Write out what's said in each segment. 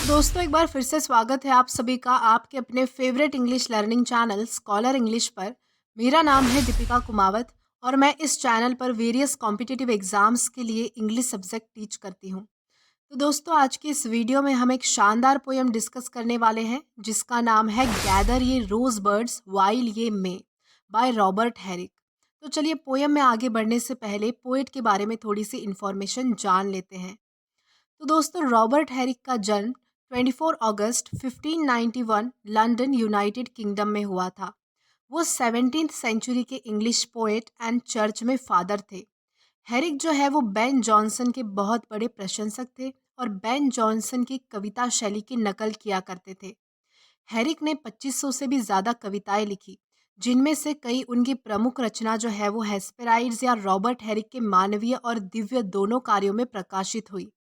दोस्तों एक बार फिर से स्वागत है आप सभी का आपके अपने favourite English learning channel scholar English पर। मेरा नाम है दीपिका कुमावत और मैं इस चैनल पर वेरियस कॉम्पिटिटिव एग्जाम्स के लिए इंग्लिश सब्जेक्ट टीच करती हूँ। तो दोस्तों आज की इस वीडियो में हम एक शानदार पोयम डिस्कस करने वाले हैं जिसका नाम है गैदर ये रोज birds while ye may by Robert Herrick. तो चलिए पोयम में आगे बढ़ने से पहले पोएट के बारे में थोड़ी सी इन्फॉर्मेशन जान लेते हैं। तो दोस्तों रॉबर्ट हैरिक का जन्म 24 अगस्त 1591 लंदन यूनाइटेड किंगडम में हुआ था। वो 17th सेंचुरी के इंग्लिश पोएट एंड चर्च में फादर थे। हैरिक जो है वो बेन जॉनसन के बहुत बड़े प्रशंसक थे और बेन जॉनसन की कविता शैली की नकल किया करते थे। हैरिक ने 2500 से भी ज़्यादा कविताएं लिखी जिनमें से कई उनकी प्रमुख रचना जो है वो हेस्पेराइड्स या रॉबर्ट हैरिक के मानवीय और दिव्य दोनों कार्यों में प्रकाशित हुई।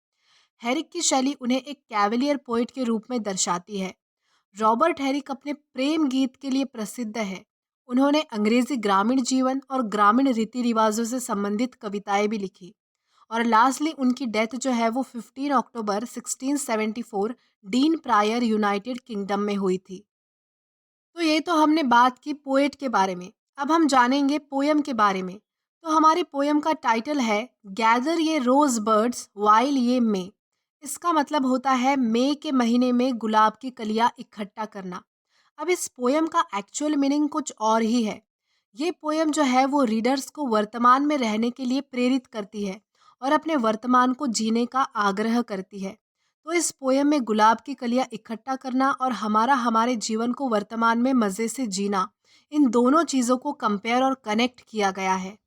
हैरिक की शैली उन्हें एक कैवलियर पोइट के रूप में दर्शाती है। रॉबर्ट हैरिक अपने प्रेम गीत के लिए प्रसिद्ध है। उन्होंने अंग्रेजी ग्रामीण जीवन और ग्रामीण रीति रिवाजों से संबंधित कविताएं भी लिखी और लास्टली उनकी डेथ जो है वो 15 अक्टूबर 1674 डीन प्रायर यूनाइटेड किंगडम में हुई थी। तो ये तो हमने बात की पोएट के बारे में। अब हम जानेंगे पोयम के बारे में। तो हमारी पोयम का टाइटल है गैदर ये रोज बर्ड्स वाइल ये मे। इसका मतलब होता है मई के महीने में गुलाब की कलियां इकट्ठा करना। अब इस पोयम का एक्चुअल मीनिंग कुछ और ही है। ये पोयम जो है वो रीडर्स को वर्तमान में रहने के लिए प्रेरित करती है और अपने वर्तमान को जीने का आग्रह करती है। तो इस पोयम में गुलाब की कलियां इकट्ठा करना और हमारे जीवन को वर्तमान में मज़े से जीना, इन दोनों चीज़ों को कंपेयर और कनेक्ट किया गया है।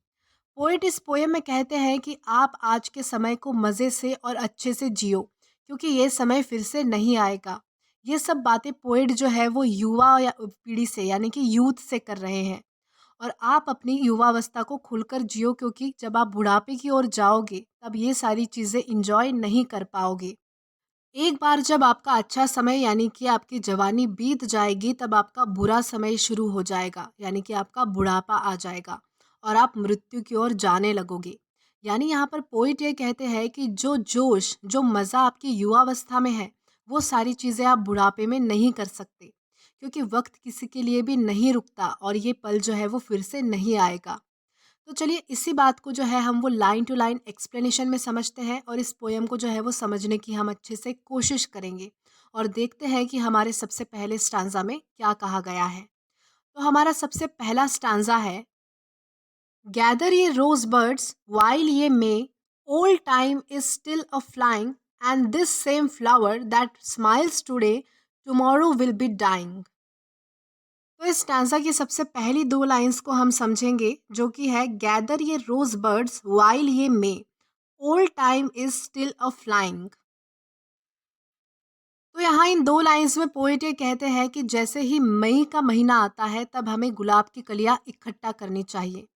पोएट इस पोयम में कहते हैं कि आप आज के समय को मज़े से और अच्छे से जियो क्योंकि ये समय फिर से नहीं आएगा। ये सब बातें पोएट जो है वो युवा या पीढ़ी से यानी कि यूथ से कर रहे हैं। और आप अपनी युवावस्था को खुलकर जियो क्योंकि जब आप बुढ़ापे की ओर जाओगे तब ये सारी चीज़ें इंजॉय नहीं कर पाओगे। एक बार जब आपका अच्छा समय यानी कि आपकी जवानी बीत जाएगी तब आपका बुरा समय शुरू हो जाएगा यानी कि आपका बुढ़ापा आ जाएगा और आप मृत्यु की ओर जाने लगोगे। यानी यहाँ पर पोइट ये कहते हैं कि जो जोश जो मज़ा आपकी युवावस्था में है वो सारी चीज़ें आप बुढ़ापे में नहीं कर सकते क्योंकि वक्त किसी के लिए भी नहीं रुकता और ये पल जो है वो फिर से नहीं आएगा। तो चलिए इसी बात को जो है हम वो लाइन टू लाइन एक्सप्लेनेशन में समझते हैं और इस पोयम को जो है वो समझने की हम अच्छे से कोशिश करेंगे और देखते हैं कि हमारे सबसे पहले स्टांजा में क्या कहा गया है। तो हमारा सबसे पहला स्टांजा है गैदर ये रोज birds while ye may old time is still a flying and this same flower that smiles today tomorrow will be dying. तो इस स्टैंजा की सबसे पहली दो लाइंस को हम समझेंगे जो कि है गैदर ये रोज birds while ye may old time is still a flying. तो यहाँ इन दो लाइंस में पोएट ये कहते हैं कि जैसे ही मई का महीना आता है तब हमें गुलाब की कलियां इकट्ठा करनी चाहिए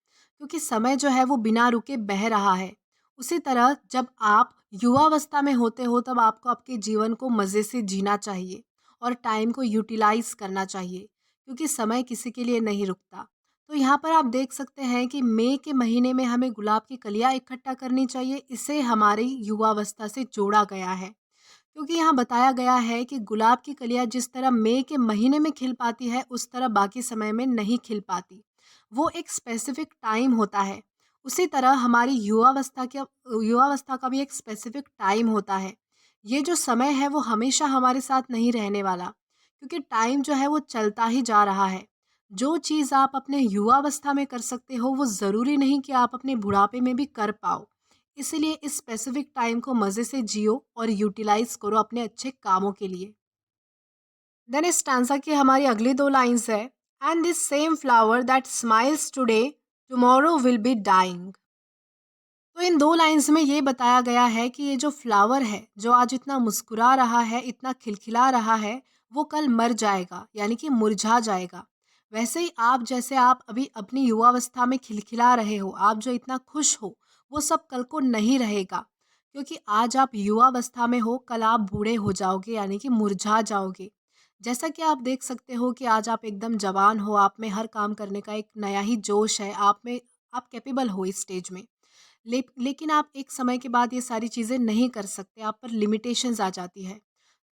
क्योंकि समय जो है वो बिना रुके बह रहा है। उसी तरह जब आप युवावस्था में होते हो तब आपको आपके जीवन को मज़े से जीना चाहिए और टाइम को यूटिलाइज करना चाहिए क्योंकि समय किसी के लिए नहीं रुकता। तो यहाँ पर आप देख सकते हैं कि मई के महीने में हमें गुलाब की कलियां इकट्ठा करनी चाहिए। इसे हमारी युवावस्था से जोड़ा गया है क्योंकि यहाँ बताया गया है कि गुलाब की कलियाँ जिस तरह मई के महीने में खिल पाती है उस तरह बाकी समय में नहीं खिल पाती। वो एक स्पेसिफिक टाइम होता है। उसी तरह हमारी युवावस्था का भी एक स्पेसिफिक टाइम होता है। ये जो समय है वो हमेशा हमारे साथ नहीं रहने वाला क्योंकि टाइम जो है वो चलता ही जा रहा है। जो चीज़ आप अपने युवावस्था में कर सकते हो वो ज़रूरी नहीं कि आप अपने बुढ़ापे में भी कर पाओ। इसीलिए इस स्पेसिफिक टाइम को मज़े से जियो और यूटिलाइज करो अपने अच्छे कामों के लिए। देन इस स्टैंजा की हमारी अगली दो लाइंस है and this same flower that smiles today tomorrow will be dying. तो इन दो लाइंस में ये बताया गया है कि ये जो फ्लावर है जो आज इतना मुस्कुरा रहा है इतना खिलखिला रहा है वो कल मर जाएगा यानी कि मुरझा जाएगा। वैसे ही आप जैसे आप अभी अपनी युवावस्था में खिलखिला रहे हो आप जो इतना खुश हो वो सब कल को नहीं रहेगा क्योंकि आज आप युवावस्था में हो कल आप बूढ़े हो जाओगे यानी कि मुरझा जाओगे। जैसा कि आप देख सकते हो कि आज आप एकदम जवान हो आप में हर काम करने का एक नया ही जोश है आप में आप कैपेबल हो इस स्टेज में। लेकिन आप एक समय के बाद ये सारी चीज़ें नहीं कर सकते, आप पर लिमिटेशंस आ जाती है।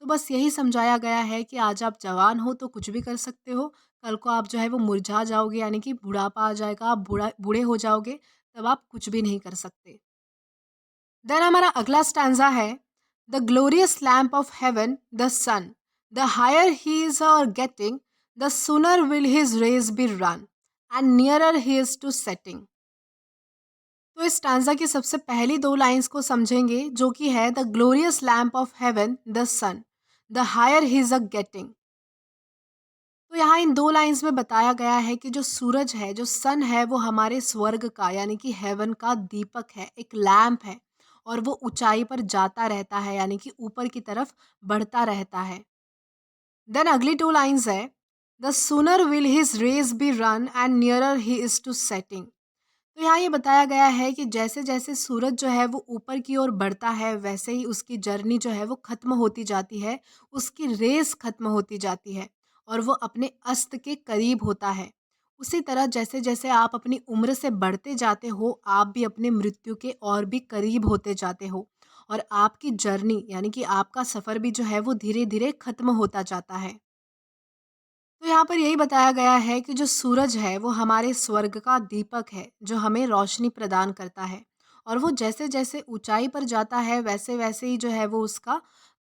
तो बस यही समझाया गया है कि आज आप जवान हो तो कुछ भी कर सकते हो, कल को आप जो है वो मुरझा जाओगे, यानी कि बुढ़ापा आ जाएगा, आप बूढ़े हो जाओगे, तब आप कुछ भी नहीं कर सकते। देन हमारा अगला स्टैन्ज़ा है, the glorious lamp of heaven the sun, the higher he is getting, the sooner will his rays be run and nearer he is to setting. तो इस स्टैन्ज़ा की सबसे पहली 2 लाइन्स को समझेंगे, जो कि है the glorious lamp of heaven the sun, the higher he is getting. तो यहाँ इन 2 लाइन्स में बताया गया है कि जो सूरज है, जो सन है, वो हमारे स्वर्ग का यानी कि हेवन का दीपक है, एक लैंप है, और वो ऊँचाई पर जाता रहता है, यानी कि ऊपर की तरफ बढ़ता रहता है। देन अगली 2 लाइन्स है, the sooner will his rays be run and nearer he is to setting. तो यहाँ ये बताया गया है कि जैसे-जैसे सूरज जो है वो ऊपर की ओर बढ़ता है, वैसे ही उसकी जर्नी जो है वो ख़त्म होती जाती है, उसकी रेस ख़त्म होती जाती है और वो अपने अस्त के करीब होता है। उसी तरह जैसे-जैसे आप अपनी उम्र से बढ़ते जाते हो, आप भी अपने मृत्यु के और भी करीब होते जाते हो और आपकी जर्नी यानी कि आपका सफ़र भी जो है वो धीरे-धीरे ख़त्म होता जाता है। तो यहाँ पर यही बताया गया है कि जो सूरज है वो हमारे स्वर्ग का दीपक है, जो हमें रोशनी प्रदान करता है, और वो जैसे-जैसे ऊँचाई पर जाता है वैसे-वैसे ही जो है वो उसका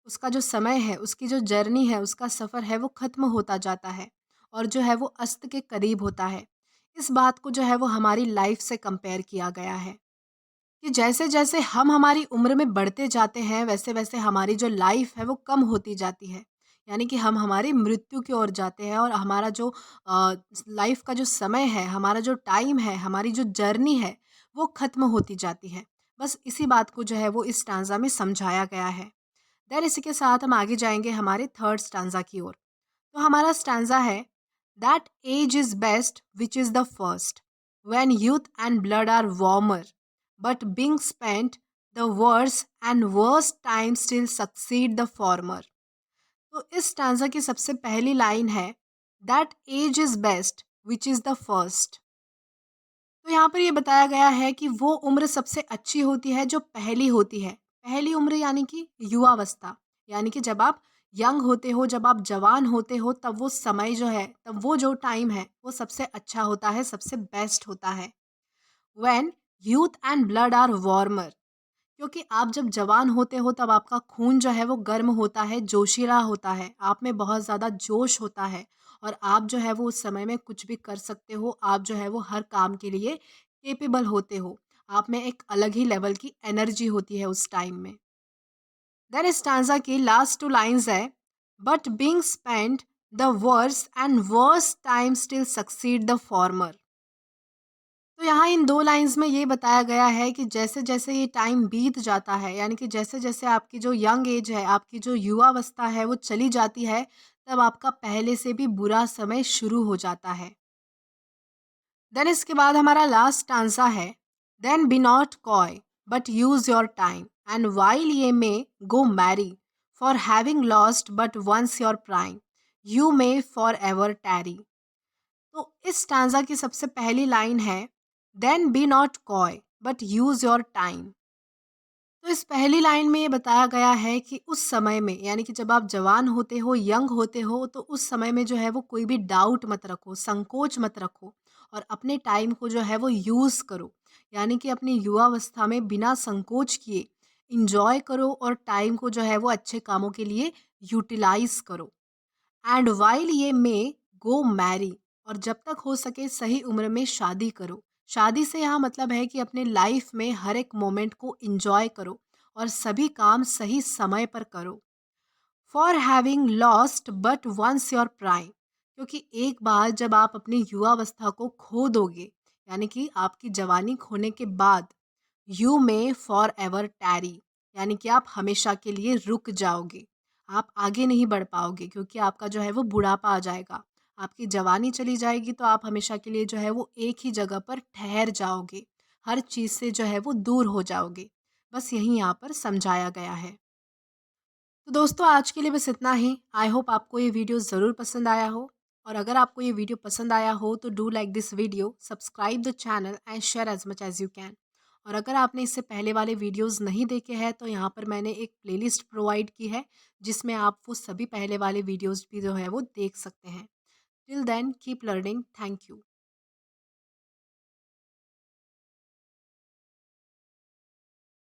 उसका जो समय है, उसकी जो जर्नी है, उसका सफ़र है वो ख़त्म होता जाता है और जो है वो अस्त के करीब होता है। इस बात को जो है वो हमारी लाइफ़ से कंपेयर किया गया है कि जैसे-जैसे हम हमारी उम्र में बढ़ते जाते हैं, वैसे-वैसे हमारी जो लाइफ़ है वो कम होती जाती है। यानी कि हम हमारी मृत्यु की ओर जाते हैं और हमारा जो लाइफ़ का जो समय है, हमारा जो टाइम है, हमारी जो जर्नी है, वो ख़त्म होती जाती है। बस इसी बात को जो है वो इस स्टांज़ा में समझाया गया है। देन इसी के साथ हम आगे जाएँगे हमारे थर्ड स्टांज़ा की ओर। तो हमारा स्टैन्ज़ा है, that age is best which is the first, when youth and blood are warmer, but being spent the worse and worst time still succeed the former. तो इस स्टैन्ज़ा की सबसे पहली लाइन है, that age is best which is the first. तो यहाँ पर ये बताया गया है कि वो उम्र सबसे अच्छी होती है जो पहली होती है। पहली उम्र यानी कि युवावस्था, यानी कि जब आप यंग होते हो, जब आप जवान होते हो, तब वो समय जो है, तब वो जो टाइम है, वो सबसे अच्छा होता है, सबसे बेस्ट होता है। When youth and blood are warmer, क्योंकि आप जब जवान होते हो तब आपका खून जो है वो गर्म होता है, जोशीला होता है, आप में बहुत ज़्यादा जोश होता है और आप जो है वो उस समय में कुछ भी कर सकते हो, आप जो है वो हर काम के लिए कैपेबल होते हो। आप में एक अलग ही लेवल की एनर्जी होती है उस टाइम में। देन स्टांजा की लास्ट 2 लाइन्स है, but being spent the worse and worst time still succeed the former. तो यहाँ इन 2 लाइन्स में ये बताया गया है कि जैसे-जैसे ये टाइम बीत जाता है, यानी कि जैसे-जैसे आपकी जो यंग एज है, आपकी जो युवावस्था है, वो चली जाती है, तब आपका पहले से भी बुरा समय शुरू हो जाता है। देन इसके बाद हमारा लास्ट स्टांजा है, then be not coy but use your time and while ye may go marry, for having lost but once your prime, you may forever tarry. तो इस स्टैन्ज़ा की सबसे पहली लाइन है, then be not coy but use your time. तो इस पहली line में ये बताया गया है कि उस समय में, यानी कि जब आप जवान होते हो, यंग होते हो, तो उस समय में जो है वो कोई भी डाउट मत रखो, संकोच मत रखो और अपने टाइम को जो है वो यूज़ करो। यानी कि अपनी युवावस्था में बिना संकोच किए एन्जॉय करो और टाइम को जो है वो अच्छे कामों के लिए यूटिलाइज़ करो। And while ye may go Mary, और जब तक हो सके सही उम्र में शादी करो। शादी से यहाँ मतलब है कि अपने लाइफ में हर एक मोमेंट को एंजॉय करो और सभी काम सही समय पर करो। For having lost but once your prime, क्योंकि एक बार जब आप अपनी युवावस्था को खो दोगे, यानी कि आपकी जवानी खोने के बाद, यू मे फॉर एवर टैरी, यानी कि आप हमेशा के लिए रुक जाओगे, आप आगे नहीं बढ़ पाओगे क्योंकि आपका जो है वो बुढ़ापा आ जाएगा, आपकी जवानी चली जाएगी, तो आप हमेशा के लिए जो है वो एक ही जगह पर ठहर जाओगे, हर चीज़ से जो है वो दूर हो जाओगे। बस यही यहाँ पर समझाया गया है। तो दोस्तों आज के लिए बस इतना ही। आई होप आपको ये वीडियो ज़रूर पसंद आया हो, और अगर आपको ये वीडियो पसंद आया हो तो do like this video, subscribe the channel and share as much as you can. और अगर आपने इससे पहले वाले वीडियोज़ नहीं देखे हैं तो यहाँ पर मैंने एक प्लेलिस्ट प्रोवाइड की है जिसमें आप वो सभी पहले वाले वीडियोज़ भी जो है वो देख सकते हैं। Till then keep learning. Thank you.